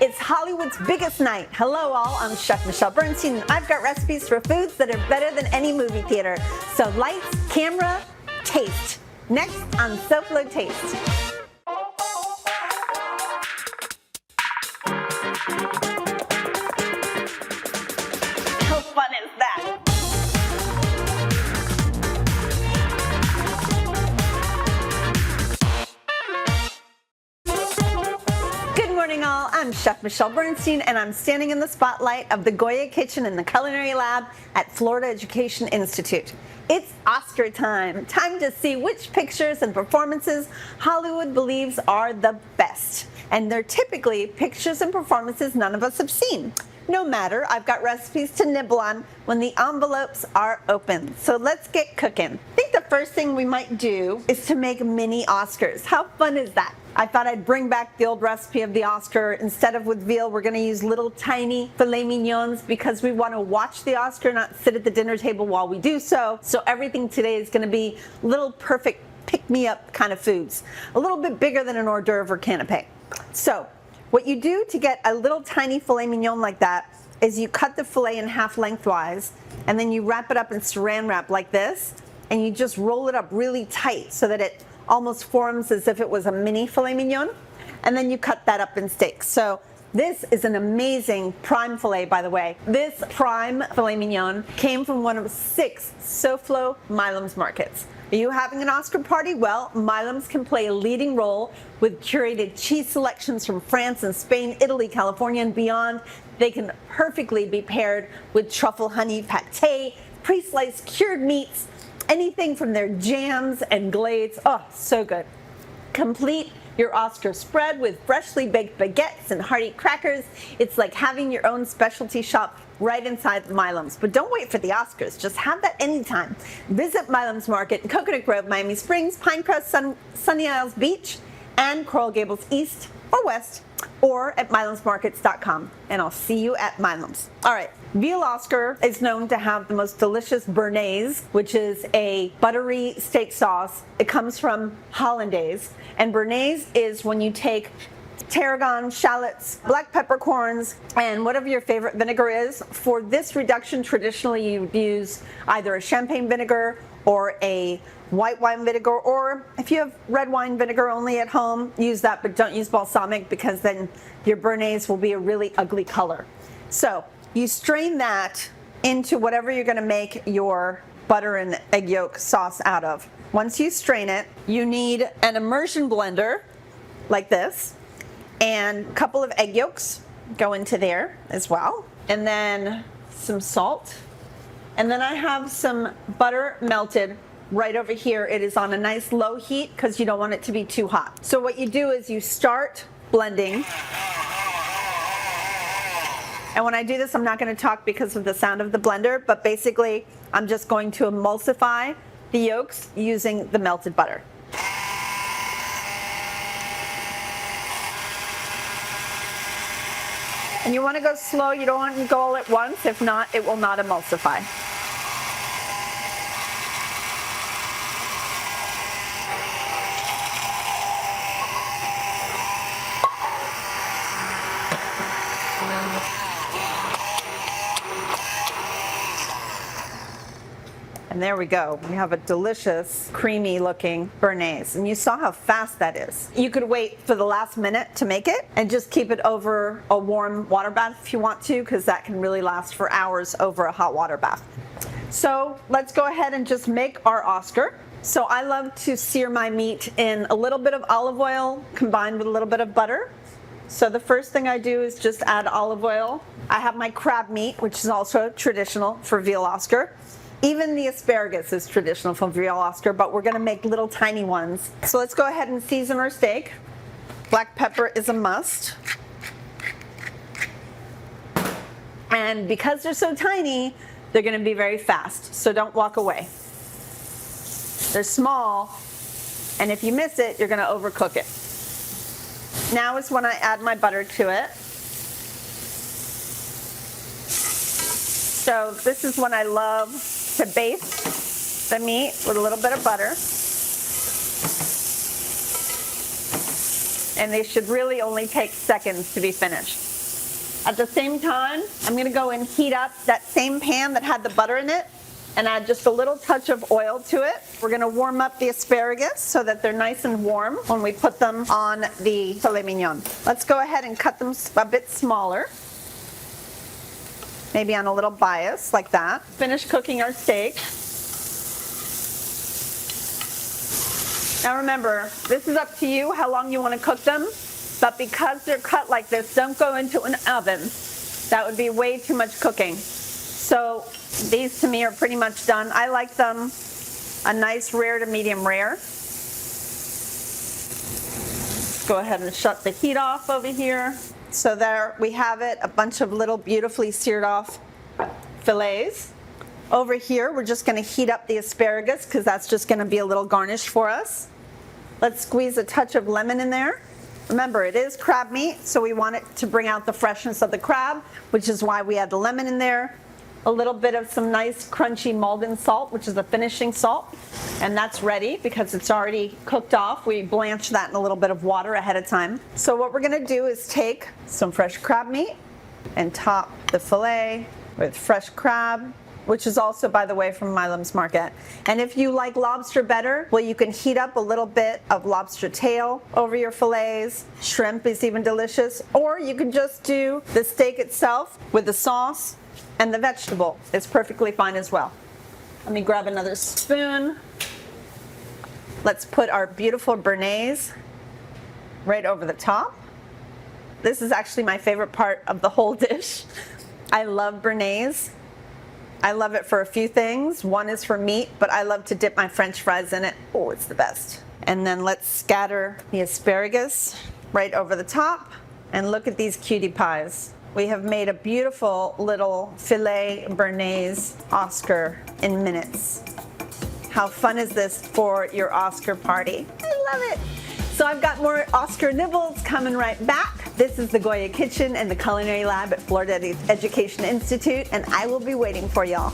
It's Hollywood's biggest night. Hello all, I'm Chef Michelle Bernstein, and I've got recipes for foods that are better than any movie theater. So lights, camera, taste. Next on SoFlo Taste. How fun is that? Good morning all, I'm Chef Michelle Bernstein and I'm standing in the spotlight of the Goya Kitchen in the Culinary Lab at Florida Education Institute. It's Oscar time, time to see which pictures and performances Hollywood believes are the best. And they're typically pictures and performances none of us have seen. No matter, I've got recipes to nibble on when the envelopes are open. So let's get cooking. I think the first thing we might do is to make mini Oscars. How fun is that? I thought I'd bring back the old recipe of the Oscar. Instead of with veal, we're gonna use little tiny filet mignons because we wanna watch the Oscar, not sit at the dinner table while we do so. So everything today is gonna be little perfect pick-me-up kind of foods. A little bit bigger than an hors d'oeuvre or canapé. So what you do to get a little tiny filet mignon like that is you cut the filet in half lengthwise and then you wrap it up in saran wrap like this and you just roll it up really tight so that it almost forms as if it was a mini filet mignon, and then you cut that up in steaks. So this is an amazing prime filet, by the way. This prime filet mignon came from one of 6 SoFlo Milam's markets. Are you having an Oscar party? Well, Milam's can play a leading role with curated cheese selections from France and Spain, Italy, California, and beyond. They can perfectly be paired with truffle honey pate, pre-sliced cured meats, anything from their jams and glades. Oh, so good. Complete your Oscar spread with freshly baked baguettes and hearty crackers. It's like having your own specialty shop right inside Milam's. But don't wait for the Oscars. Just have that anytime. Visit Milam's Market in Coconut Grove, Miami Springs, Pinecrest, Sunny Isles Beach, and Coral Gables East or West, or at milamsmarkets.com. And I'll see you at Milam's. All right. Veal Oscar is known to have the most delicious béarnaise, which is a buttery steak sauce. It comes from hollandaise. And béarnaise is when you take tarragon, shallots, black peppercorns, and whatever your favorite vinegar is. For this reduction, traditionally you would use either a champagne vinegar or a white wine vinegar, or if you have red wine vinegar only at home, use that, but don't use balsamic because then your béarnaise will be a really ugly color. So you strain that into whatever you're going to make your butter and egg yolk sauce out of. Once you strain it, you need an immersion blender like this, and a couple of egg yolks go into there as well, and then some salt, and then I have some butter melted right over here. It is on a nice low heat because you don't want it to be too hot. So what you do is you start blending. And when I do this, I'm not going to talk because of the sound of the blender, but basically I'm just going to emulsify the yolks using the melted butter. And you want to go slow, you don't want to go all at once, if not, it will not emulsify. And there we go. We have a delicious, creamy looking béarnaise. And you saw how fast that is. You could wait for the last minute to make it and just keep it over a warm water bath if you want to, because that can really last for hours over a hot water bath. So let's go ahead and just make our Oscar. So I love to sear my meat in a little bit of olive oil combined with a little bit of butter. So the first thing I do is just add olive oil. I have my crab meat, which is also traditional for veal Oscar. Even the asparagus is traditional from veal Oscar, but we're gonna make little tiny ones. So let's go ahead and season our steak. Black pepper is a must. And because they're so tiny, they're gonna be very fast, so don't walk away. They're small, and if you miss it, you're gonna overcook it. Now is when I add my butter to it. So this is when I love to baste the meat with a little bit of butter. and they should really only take seconds to be finished. At the same time, I'm going to go and heat up that same pan that had the butter in it and add just a little touch of oil to it. We're going to warm up the asparagus so that they're nice and warm when we put them on the filet mignon. Let's go ahead and cut them a bit smaller, maybe on a little bias like that. Finish cooking our steak. Now remember, this is up to you how long you want to cook them. But because they're cut like this, don't go into an oven. That would be way too much cooking. So these to me are pretty much done. I like them a nice rare to medium rare. Go ahead and shut the heat off over here. So there we have it, a bunch of little beautifully seared off fillets. Over here, we're just going to heat up the asparagus because that's just going to be a little garnish for us. Let's squeeze a touch of lemon in there. Remember, it is crab meat, so we want it to bring out the freshness of the crab, which is why we add the lemon in there. A little bit of some nice crunchy Maldon salt, which is the finishing salt, and that's ready because it's already cooked off. We blanch that in a little bit of water ahead of time. So what we're going to do is take some fresh crab meat and top the fillet with fresh crab, which is also, by the way, from Milam's Market. And if you like lobster better, well, you can heat up a little bit of lobster tail over your fillets. Shrimp is even delicious. Or you can just do the steak itself with the sauce and the vegetable. It's perfectly fine as well. Let me grab another spoon. Let's put our beautiful béarnaise right over the top. This is actually my favorite part of the whole dish. I love béarnaise. I love it for a few things. One is for meat, but I love to dip my French fries in it. Oh, it's the best. And then let's scatter the asparagus right over the top. And look at these cutie pies. We have made a beautiful little filet béarnaise Oscar in minutes. How fun is this for your Oscar party? I love it. So I've got more Oscar nibbles coming right back. This is the Goya Kitchen and the Culinary Lab at Florida Education Institute, and I will be waiting for y'all.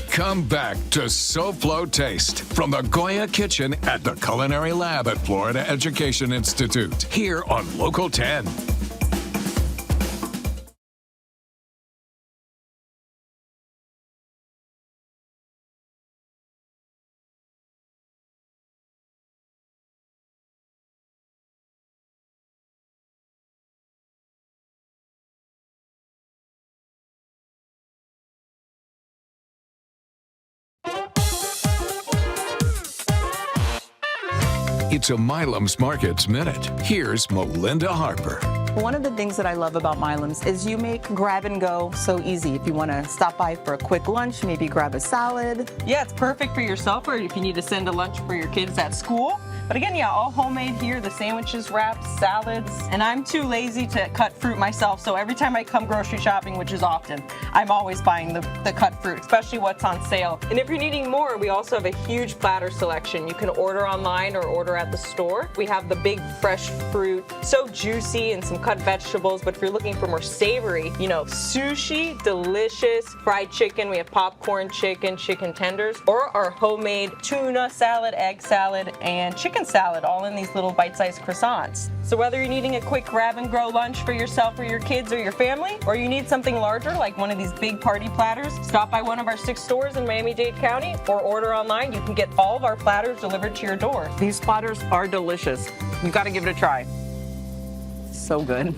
Come back to SoFlo Taste from the Goya Kitchen at the Culinary Lab at Florida Education Institute, here on Local 10. It's a Milam's Markets Minute. Here's Melinda Harper. One of the things that I love about Milam's is you make grab and go so easy. If you want to stop by for a quick lunch, maybe grab a salad. Yeah, it's perfect for yourself or if you need to send a lunch for your kids at school. But again, yeah, all homemade here, the sandwiches, wraps, salads. And I'm too lazy to cut fruit myself, so every time I come grocery shopping, which is often, I'm always buying the cut fruit, especially what's on sale. And if you're needing more, we also have a huge platter selection. You can order online or order at the store. We have the big fresh fruit, so juicy, and some cut vegetables. But if you're looking for more savory, sushi, delicious, fried chicken. We have popcorn chicken, chicken tenders, or our homemade tuna salad, egg salad, and chicken salad, all in these little bite-sized croissants. So whether you're needing a quick grab-and-go lunch for yourself or your kids or your family, or you need something larger like one of these big party platters, stop by one of our 6 stores in Miami-Dade County or order online. You can get all of our platters delivered to your door. These platters are delicious. You've got to give it a try. So good.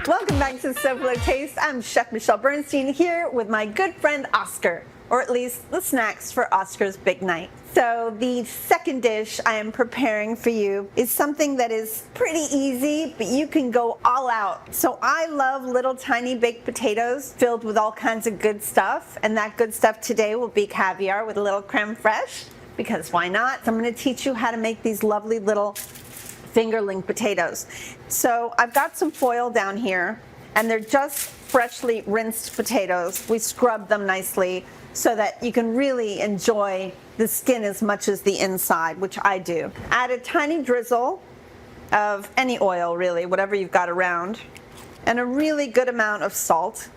Welcome back to SoFlo Taste. I'm Chef Michelle Bernstein here with my good friend Oscar, or at least the snacks for Oscar's big night. So the second dish I am preparing for you is something that is pretty easy, but you can go all out. So I love little tiny baked potatoes filled with all kinds of good stuff, and that good stuff today will be caviar with a little creme fraiche, because why not? So I'm going to teach you how to make these lovely little fingerling potatoes. So I've got some foil down here, and they're just freshly rinsed potatoes. We scrub them nicely so that you can really enjoy the skin as much as the inside, which I do. Add a tiny drizzle of any oil, really, whatever you've got around, and a really good amount of salt.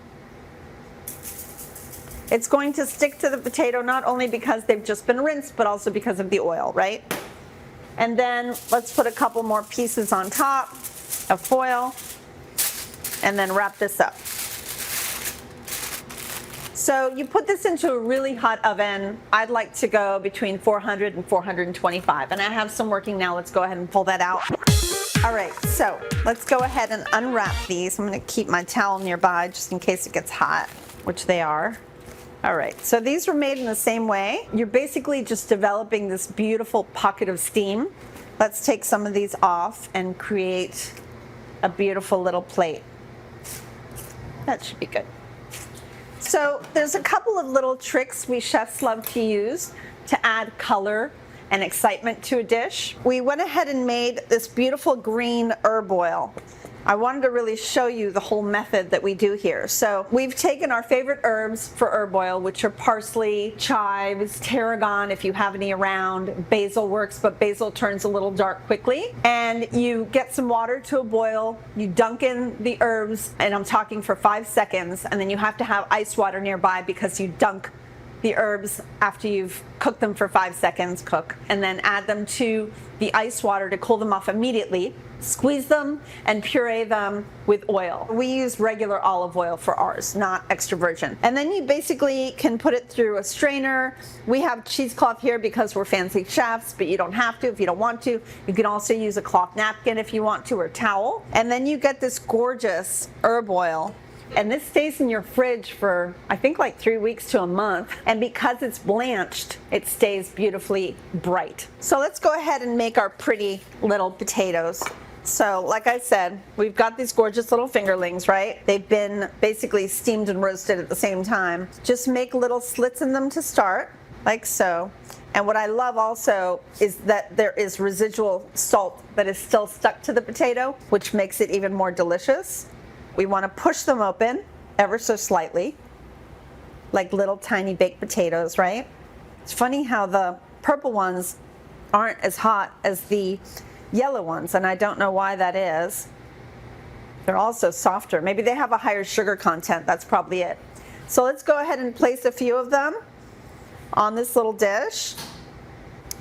It's going to stick to the potato not only because they've just been rinsed, but also because of the oil, right? And then let's put a couple more pieces on top of foil and then wrap this up. So you put this into a really hot oven. I'd like to go between 400 and 425, and I have some working now. Let's go ahead and pull that out. All right, so let's go ahead and unwrap these. I'm gonna keep my towel nearby just in case it gets hot, which they are. All right, so these were made in the same way. You're basically just developing this beautiful pocket of steam. Let's take some of these off and create a beautiful little plate. That should be good. So there's a couple of little tricks we chefs love to use to add color and excitement to a dish. We went ahead and made this beautiful green herb oil. I wanted to really show you the whole method that we do here. So we've taken our favorite herbs for herb oil, which are parsley, chives, tarragon if you have any around. Basil works, but basil turns a little dark quickly. And you get some water to a boil, you dunk in the herbs, and I'm talking for 5 seconds, and then you have to have ice water nearby because you dunk the herbs after you've cooked them for 5 seconds, and then add them to the ice water to cool them off immediately. Squeeze them and puree them with oil. We use regular olive oil for ours, not extra virgin. And then you basically can put it through a strainer. We have cheesecloth here because we're fancy chefs, but you don't have to if you don't want to. You can also use a cloth napkin if you want to, or a towel. And then you get this gorgeous herb oil. And this stays in your fridge for, I think, like 3 weeks to a month. And because it's blanched, it stays beautifully bright. So let's go ahead and make our pretty little potatoes. So like I said, we've got these gorgeous little fingerlings, right? They've been basically steamed and roasted at the same time. Just make little slits in them to start, like so. And what I love also is that there is residual salt that is still stuck to the potato, which makes it even more delicious. We want to push them open ever so slightly, like little tiny baked potatoes, right? It's funny how the purple ones aren't as hot as the yellow ones, and I don't know why that is. They're also softer. Maybe they have a higher sugar content. That's probably it. So let's go ahead and place a few of them on this little dish.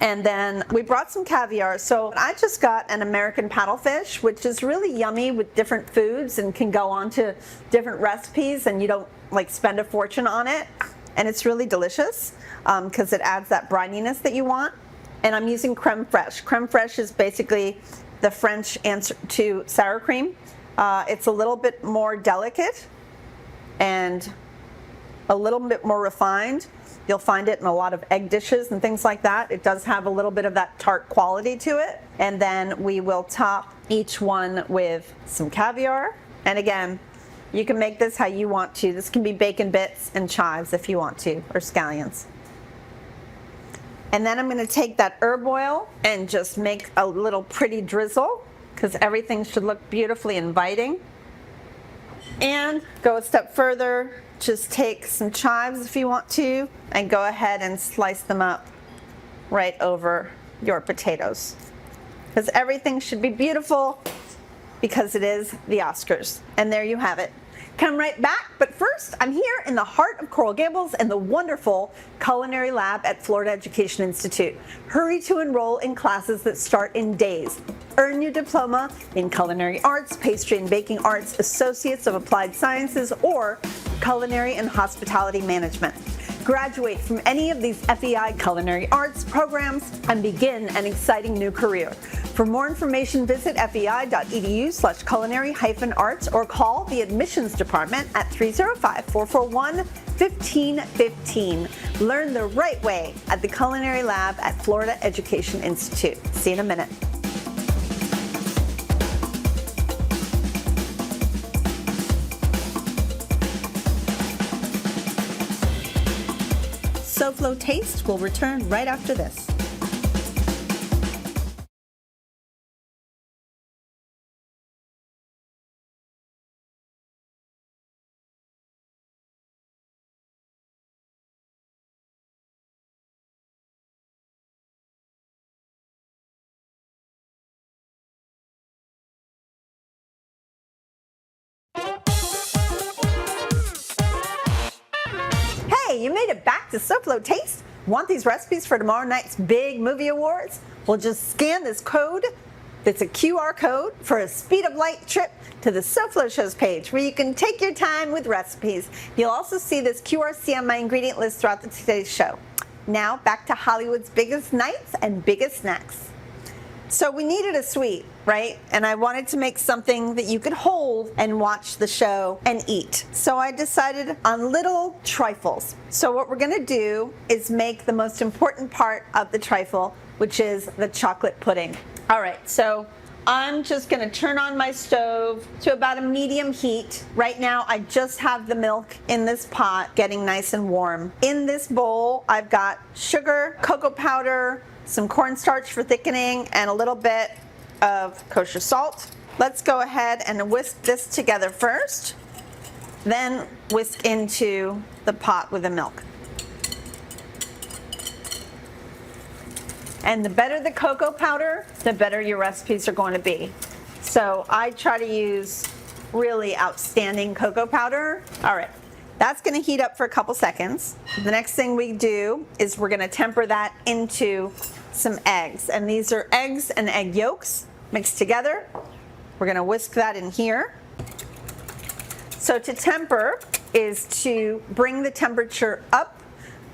And then we brought some caviar. So I just got an American paddlefish, which is really yummy with different foods and can go on to different recipes, and you don't like spend a fortune on it. And it's really delicious because it adds that brininess that you want. And I'm using creme fraiche. Creme fraiche is basically the French answer to sour cream. It's a little bit more delicate and a little bit more refined. You'll find it in a lot of egg dishes and things like that. It does have a little bit of that tart quality to it. And then we will top each one with some caviar. And again, you can make this how you want to. This can be bacon bits and chives if you want to, or scallions. And then I'm going to take that herb oil and just make a little pretty drizzle, because everything should look beautifully inviting. And go a step further, just take some chives if you want to, and go ahead and slice them up right over your potatoes. Because everything should be beautiful, because it is the Oscars. And there you have it. Come right back, but first, I'm here in the heart of Coral Gables and the wonderful Culinary Lab at Florida Education Institute. Hurry to enroll in classes that start in days. Earn your diploma in Culinary Arts, Pastry and Baking Arts, Associates of Applied Sciences, or Culinary and Hospitality Management. Graduate from any of these FEI Culinary Arts programs and begin an exciting new career. For more information, visit fei.edu/culinary-arts or call the admissions department at 305-441-1515. Learn the right way at the Culinary Lab at Florida Education Institute. See you in a minute. SoFlo Taste will return right after this. Hey, you made it back to SoFlo Taste? Want these recipes for tomorrow night's big movie awards? Well, just scan this code. That's a QR code for a speed of light trip to the SoFlo Shows page where you can take your time with recipes. You'll also see this QRC on my ingredient list throughout today's show. Now back to Hollywood's biggest nights and biggest snacks. So we needed a sweet, right? And I wanted to make something that you could hold and watch the show and eat. So I decided on little trifles. So what we're gonna do is make the most important part of the trifle, which is the chocolate pudding. All right, so I'm just gonna turn on my stove to about a medium heat. Right now, I just have the milk in this pot getting nice and warm. In this bowl, I've got sugar, cocoa powder, some cornstarch for thickening, and a little bit of kosher salt. Let's go ahead and whisk this together first, then whisk into the pot with the milk. And the better the cocoa powder, the better your recipes are going to be. So I try to use really outstanding cocoa powder. All right, that's gonna heat up for a couple seconds. The next thing we do is we're gonna temper that into some eggs. And these are eggs and egg yolks mixed together. We're gonna whisk that in here. So to temper is to bring the temperature up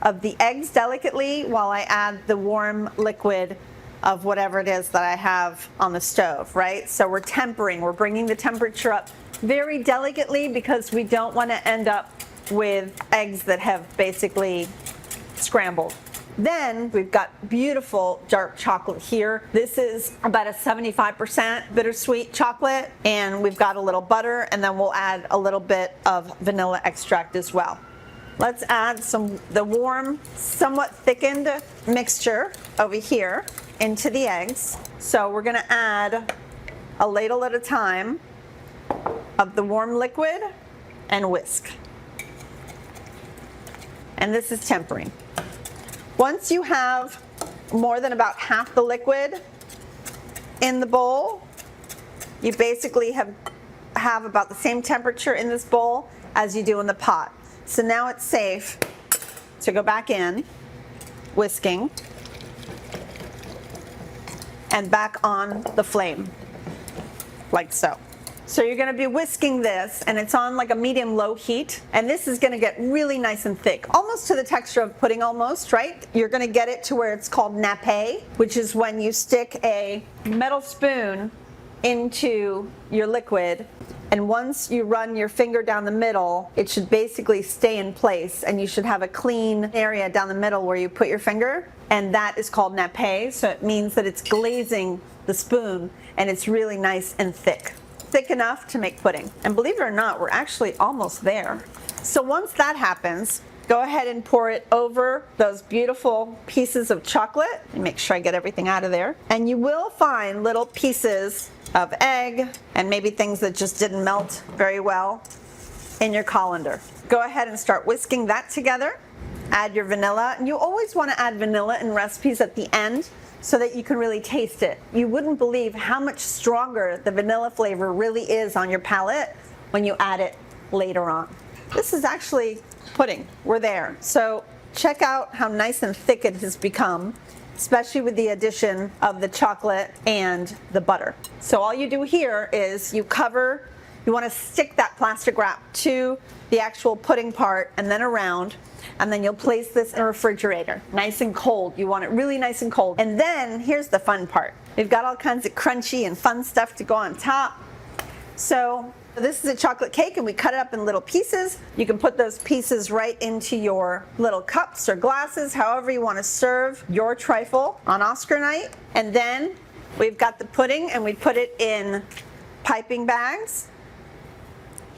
of the eggs delicately while I add the warm liquid of whatever it is that I have on the stove, right? So we're tempering, we're bringing the temperature up very delicately because we don't want to end up with eggs that have basically scrambled. Then we've got beautiful dark chocolate here. This is about a 75% bittersweet chocolate, and we've got a little butter, and then we'll add a little bit of vanilla extract as well. Let's add the warm, somewhat thickened mixture over here into the eggs. So we're gonna add a ladle at a time of the warm liquid and whisk. And this is tempering. Once you have more than about half the liquid in the bowl, you basically have about the same temperature in this bowl as you do in the pot. So now it's safe to go back in, whisking, and back on the flame, like so. So you're gonna be whisking this, and it's on like a medium-low heat, and this is gonna get really nice and thick, almost to the texture of pudding almost, right? You're gonna get it to where it's called nappe, which is when you stick a metal spoon into your liquid, and once you run your finger down the middle, it should basically stay in place, and you should have a clean area down the middle where you put your finger, and that is called nappe. So it means that it's glazing the spoon, and it's really nice and thick enough to make pudding. And believe it or not, we're actually almost there. So once that happens, go ahead and pour it over those beautiful pieces of chocolate. And make sure I get everything out of there. And you will find little pieces of egg and maybe things that just didn't melt very well in your colander. Go ahead and start whisking that together. Add your vanilla. And you always want to add vanilla in recipes at the end so that you can really taste it. You wouldn't believe how much stronger the vanilla flavor really is on your palate when you add it later on. This is actually pudding. We're there. So check out how nice and thick it has become, especially with the addition of the chocolate and the butter. So all you do here is you want to stick that plastic wrap to the actual pudding part and then around, and then you'll place this in a refrigerator, nice and cold. You want it really nice and cold. And then here's the fun part. We've got all kinds of crunchy and fun stuff to go on top. So this is a chocolate cake, and we cut it up in little pieces. You can put those pieces right into your little cups or glasses, however you want to serve your trifle on Oscar night. And then we've got the pudding, and we put it in piping bags.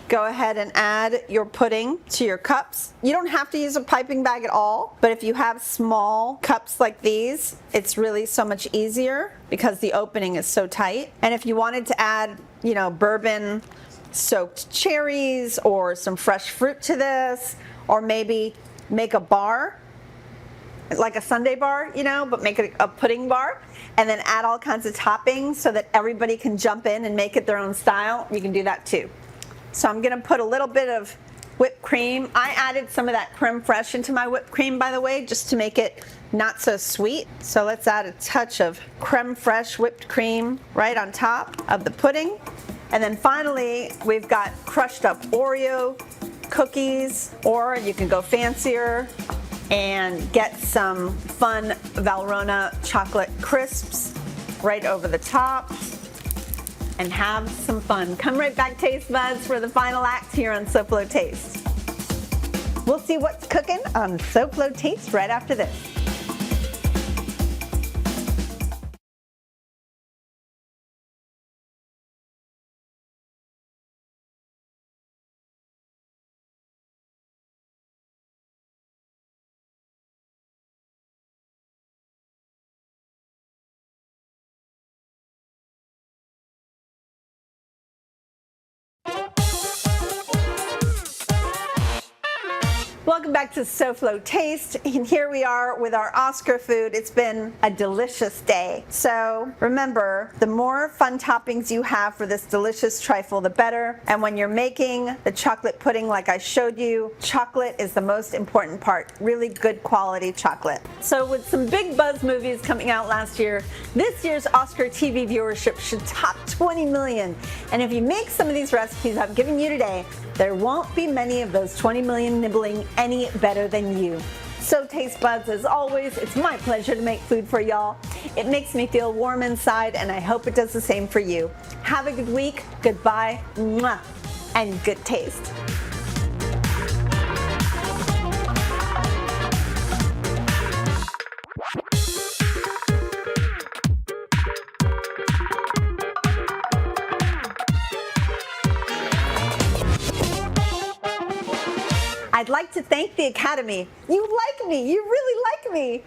Go ahead and add your pudding to your cups. You don't have to use a piping bag at all, but if you have small cups like these, it's really so much easier because the opening is so tight. And if you wanted to add, bourbon soaked cherries or some fresh fruit to this, or maybe make a bar, like a sundae bar, but make it a pudding bar, and then add all kinds of toppings so that everybody can jump in and make it their own style, you can do that too. So I'm gonna put a little bit of whipped cream. I added some of that creme fraiche into my whipped cream, by the way, just to make it not so sweet. So let's add a touch of creme fraiche whipped cream right on top of the pudding. And then finally, we've got crushed up Oreo cookies, or you can go fancier and get some fun Valrhona chocolate crisps right over the top and have some fun. Come right back, taste buds, for the final act here on SoFlo Taste. We'll see what's cooking on SoFlo Taste right after this. Welcome back to SoFlo Taste, and here we are with our Oscar food. It's been a delicious day. So remember, the more fun toppings you have for this delicious trifle, the better. And when you're making the chocolate pudding like I showed you, chocolate is the most important part, really good quality chocolate. So with some big buzz movies coming out last year, this year's Oscar TV viewership should top 20 million. And if you make some of these recipes I'm giving you today, there won't be many of those 20 million nibbling any better than you. So taste buds, as always, it's my pleasure to make food for y'all. It makes me feel warm inside, and I hope it does the same for you. Have a good week, goodbye, mwah, and good taste. I'd like to thank the Academy. You like me. You really like me.